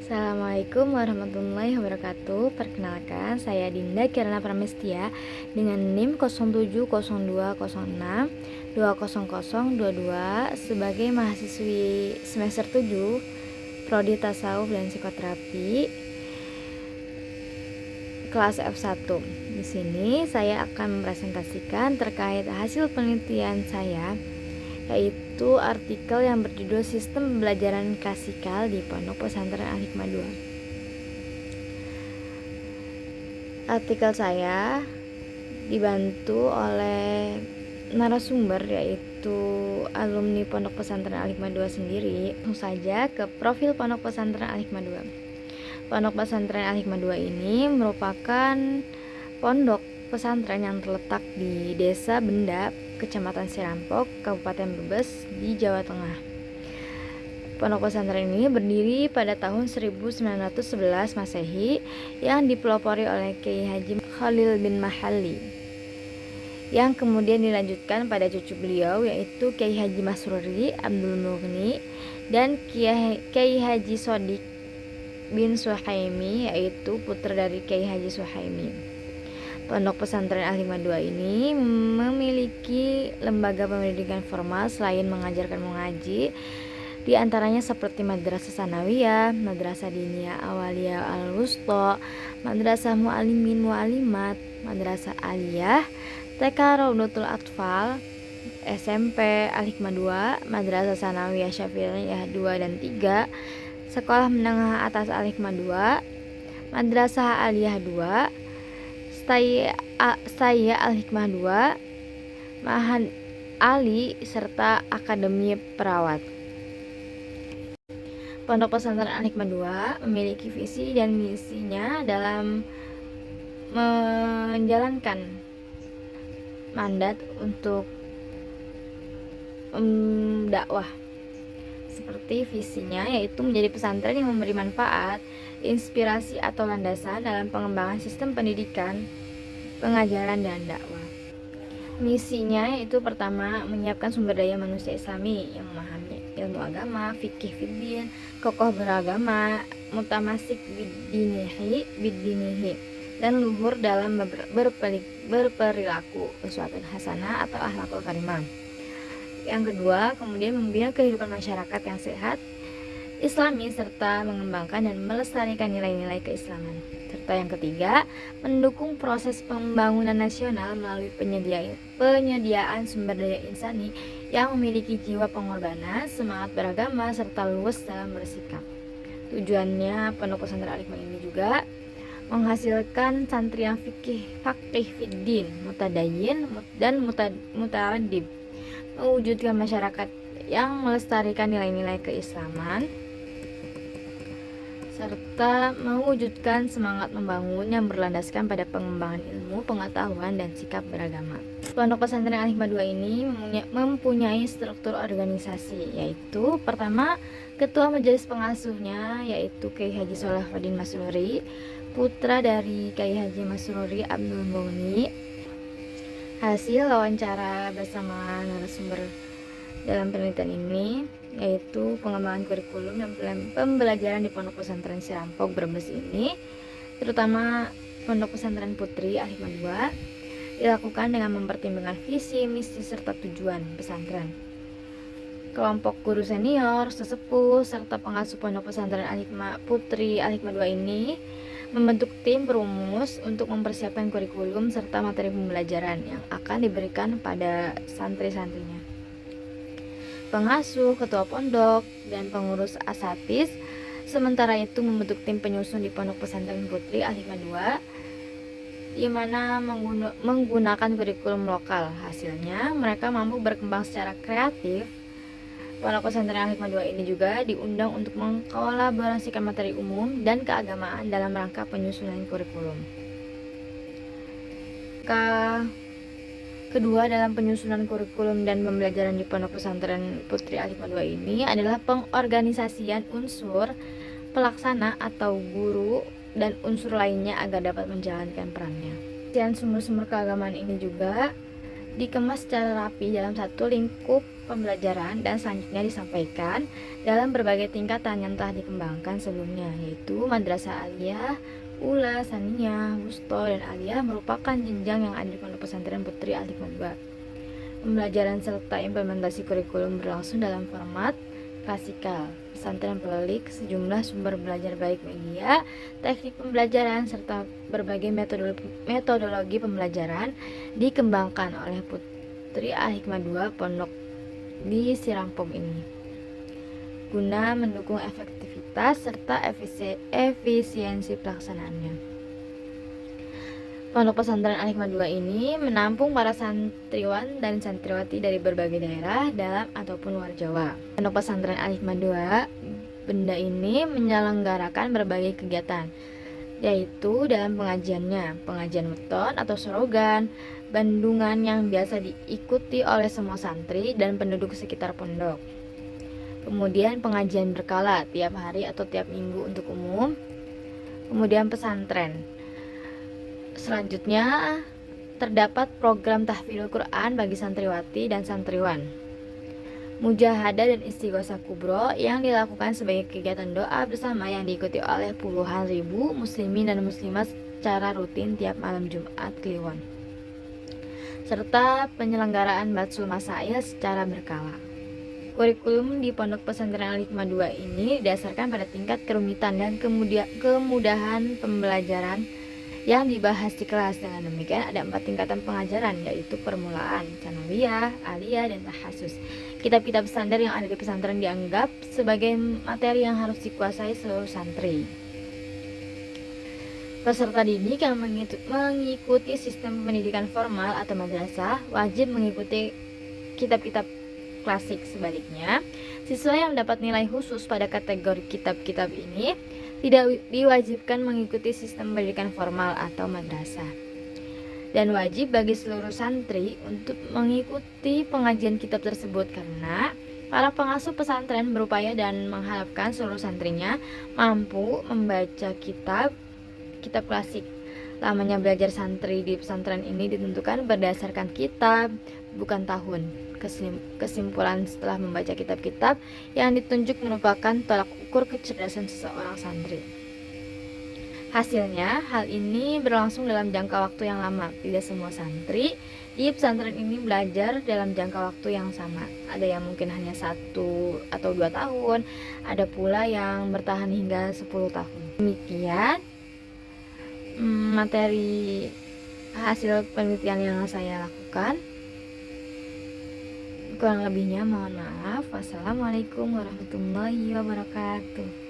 Assalamualaikum warahmatullahi wabarakatuh. Perkenalkan, saya Dinda Kirana Pramestia dengan NIM 070206200022 sebagai mahasiswi semester 7 Prodi Tasawuf dan Psikoterapi kelas F1. Di sini saya akan mempresentasikan terkait hasil penelitian saya, yaitu artikel yang berjudul Sistem Pembelajaran Klasikal di Pondok Pesantren Al-Hikmah II. Artikel saya dibantu oleh narasumber, yaitu alumni Pondok Pesantren Al-Hikmah II sendiri. Langsung saja ke profil Pondok Pesantren Al-Hikmah II. Pondok Pesantren Al-Hikmah II ini merupakan pondok pesantren yang terletak di Desa Benda, Kecamatan Serampok, Kabupaten Brebes di Jawa Tengah. Pondok pesantren ini berdiri pada tahun 1911 Masehi yang dipelopori oleh Kiai Haji Khalil bin Mahalli, yang kemudian dilanjutkan pada cucu beliau, yaitu Kiai Haji Masruri Abdul Mughni dan Kiai Haji Sodik bin Suhaimi, yaitu putra dari Kiai Haji Suhaimi. Pondok Pesantren Al-Hikmah II ini memiliki lembaga pendidikan formal selain mengajarkan mengaji, di antaranya seperti Madrasah Sanawiyah, Madrasah Diniyah Awaliyah Al-Wusta, Madrasah Mu'allimin Mu'allimat, Madrasah Aliyah, TK Raudatul Atfal, SMP Al-Hikmah II, Madrasah Sanawiyah Syafi'iyah 2 dan 3, Sekolah Menengah Atas Al-Hikmah II, Madrasah Aliyah 2, Saya Al-Hikmah II, Ma'had Ali, serta Akademi Perawat. Pondok Pesantren Al-Hikmah II memiliki visi dan misinya dalam menjalankan mandat untuk dakwah. Seperti visinya, yaitu menjadi pesantren yang memberi manfaat, inspirasi atau landasan dalam pengembangan sistem pendidikan, pengajaran, dan dakwah. Misinya yaitu pertama, menyiapkan sumber daya manusia Islami yang memahami ilmu agama, fikih fiddin, kokoh beragama, mutamasik bidinihi, dan luhur dalam berperilaku, uswatun hasanah atau akhlakul karimah. Yang kedua, kemudian membina kehidupan masyarakat yang sehat, Islami, serta mengembangkan dan melestarikan nilai-nilai keislaman. Serta yang ketiga, mendukung proses pembangunan nasional melalui penyediaan sumber daya insani yang memiliki jiwa pengorbanan, semangat beragama, serta luwes dalam bersikap. Tujuannya Pondok Pesantren Al-Hikmah ini juga menghasilkan santri yang faqih fiddin, mutadayyin, dan mutaadib, mewujudkan masyarakat yang melestarikan nilai-nilai keislaman, serta mewujudkan semangat membangun yang berlandaskan pada pengembangan ilmu, pengetahuan, dan sikap beragama. Pondok Pesantren Al-Hikmah II ini mempunyai struktur organisasi, yaitu pertama, ketua majelis pengasuhnya yaitu Kiai Haji Sholahuddin Masruri, putra dari Kiai Haji Masruri Abdul Mughni. Hasil wawancara bersama narasumber dalam penelitian ini yaitu pengembangan kurikulum dan pembelajaran di Pondok Pesantren Serampok Brebes ini, terutama Pondok Pesantren Putri Al-Hikmah II, dilakukan dengan mempertimbangkan visi, misi, serta tujuan pesantren. Kelompok guru senior, sesepuh, serta pengasuh Pondok Pesantren Al-Hikmah Putri Al-Hikmah II ini membentuk tim perumus untuk mempersiapkan kurikulum serta materi pembelajaran yang akan diberikan pada santri-santrinya. Pengasuh, ketua pondok, dan pengurus asatidz sementara itu membentuk tim penyusun di Pondok Pesantren Putri Al-Hikmah II, di mana menggunakan kurikulum lokal. Hasilnya, mereka mampu berkembang secara kreatif. Pondok Pesantren Al-Hikmah II ini juga diundang untuk mengkolaborasikan materi umum dan keagamaan dalam rangka penyusunan kurikulum. Kedua dalam penyusunan kurikulum dan pembelajaran di Pondok Pesantren Putri Al-Hikmah II ini adalah pengorganisasian unsur pelaksana atau guru dan unsur lainnya agar dapat menjalankan perannya. Dan sumber-sumber keagamaan ini juga dikemas secara rapi dalam satu lingkup pembelajaran dan selanjutnya disampaikan dalam berbagai tingkatan yang telah dikembangkan sebelumnya, yaitu Madrasah Aliyah, Ula, Saniyah, Wusto, dan Aliyah merupakan jenjang yang ada di Pondok Pesantren Putri Al-Hikmah II. Pembelajaran serta implementasi kurikulum berlangsung dalam format klasikal. Pesantren pelik sejumlah sumber belajar baik media, teknik pembelajaran, serta berbagai metodologi pembelajaran dikembangkan oleh Putri Al-Hikmah II Pondok di Sirampom ini, guna mendukung efektivitas serta efisiensi pelaksanaannya. Pondok Pesantren Al-Hikmah II ini menampung para santriwan dan santriwati dari berbagai daerah dalam ataupun luar Jawa. Pondok Pesantren Al-Hikmah II benda ini menyelenggarakan berbagai kegiatan, yaitu dalam pengajiannya, pengajian weton atau sorogan, bandungan yang biasa diikuti oleh semua santri dan penduduk sekitar pondok. Kemudian pengajian berkala tiap hari atau tiap minggu untuk umum. Kemudian pesantren. Selanjutnya, terdapat program tahfidzul Quran bagi santriwati dan santriwan, mujahadah dan istighosah kubro yang dilakukan sebagai kegiatan doa bersama yang diikuti oleh puluhan ribu muslimin dan muslimat secara rutin tiap malam Jumat Kliwon, serta penyelenggaraan Batsul Masail secara berkala. Kurikulum di Pondok Pesantren Al-Hikmah II ini didasarkan pada tingkat kerumitan dan kemudahan pembelajaran yang dibahas di kelas. Dengan demikian ada 4 tingkatan pengajaran, yaitu permulaan, sanawiyah, aliyah, dan tahasus. Kitab-kitab standar yang ada di pesantren dianggap sebagai materi yang harus dikuasai seluruh santri. Peserta didik yang mengikuti sistem pendidikan formal atau madrasah wajib mengikuti kitab-kitab klasik. Sebaliknya, siswa yang mendapat nilai khusus pada kategori kitab-kitab ini tidak diwajibkan mengikuti sistem pendidikan formal atau madrasah, dan wajib bagi seluruh santri untuk mengikuti pengajian kitab tersebut, karena para pengasuh pesantren berupaya dan mengharapkan seluruh santrinya mampu membaca kitab klasik. Lamanya belajar santri di pesantren ini ditentukan berdasarkan kitab, bukan tahun. Kesimpulan setelah membaca kitab-kitab yang ditunjuk merupakan tolak ukur kecerdasan seseorang santri. Hasilnya, hal ini berlangsung dalam jangka waktu yang lama. Tidak semua santri di pesantren ini belajar dalam jangka waktu yang sama. Ada yang mungkin hanya 1 atau 2 tahun, ada pula yang bertahan hingga 10 tahun. Demikian materi hasil penelitian yang saya lakukan. Kurang lebihnya mohon maaf. Wassalamualaikum warahmatullahi wabarakatuh.